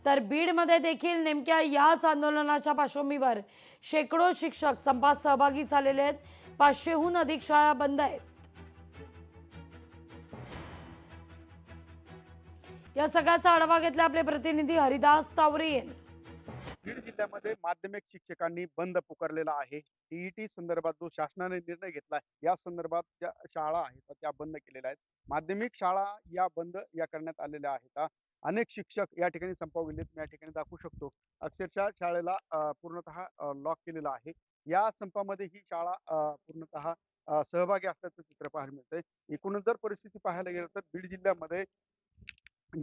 तर बीडमध्ये देखील नेमक्या याच आंदोलनाच्या पार्श्वभूमीवर शेकडो शिक्षक संपात सहभागी झालेले आहेत. 500हून अधिक शाळा बंद आहेत. या सगळ्याचा आढावा घेतला आपले प्रतिनिधी हरिदास तावरे यांनी. बीड जिल्ह्यामध्ये माध्यमिक शिक्षकांनी बंद पुकारलेला आहे. टीईटी संदर्भात जो शासनाने निर्णय घेतला या संदर्भात ज्या शाळा आहेत त्या बंद केलेल्या आहेत. माध्यमिक शाळा या बंद करण्यात आलेल्या आहेत. अनेक शिक्षक या ठिकाणी संपावर गेलेत. मी या ठिकाणी दाखवू शकतो. अक्षरशः शाळेला पूर्णतः लॉक केलेलं आहे. या संपामध्ये ही शाळा पूर्णतः सहभागी असल्याचं चित्र पाहायला मिळतंय. एकूणच जर परिस्थिती पाहायला गेलं तर बीड जिल्ह्यामध्ये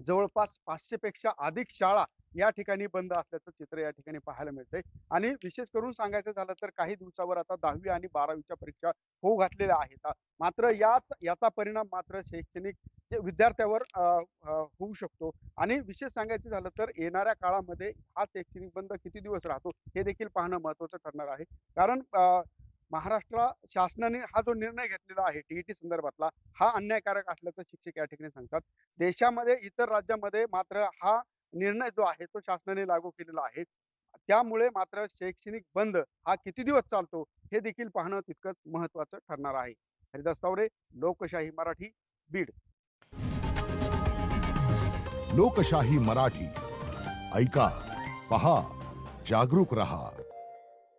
जवळपास 500 पेक्षा अधिक शाळा या ठिकाणी बंद असल्याचं चित्र या ठिकाणी पाहायला मिळतंय. आणि विशेष करून सांगायचं झालं तर काही दिवसावर आता 10वी आणि 12वीच्या परीक्षा होऊ घातलेल्या आहेत. मात्र याचा परिणाम मात्र शैक्षणिक विद्यार्थ्यावर होऊ शकतो. आणि विशेष सांगायचं झालं तर येणाऱ्या काळामध्ये हा शैक्षणिक बंद किती दिवस राहतो हे देखील पाहणं महत्त्वाचं ठरणार आहे. कारण महाराष्ट्र शासनाने हा जो निर्णय घेतलेला आहे टीईटी संदर्भातला हा अन्यायकारक असल्याचं शिक्षक या ठिकाणी सांगतात. देशामध्ये इतर राज्यामध्ये मात्र हा निर्णय जो आहे तो शासनाने लागू केलेला आहे. त्यामुळे मात्र शैक्षणिक बंद हा किती दिवस चालतो हे देखील पाहणं तितकंच महत्त्वाचं ठरणार आहे. हरिदास तावरे, लोकशाही मराठी, बीड. लोकशाही मराठी ऐका, पहा, जागरूक रहा.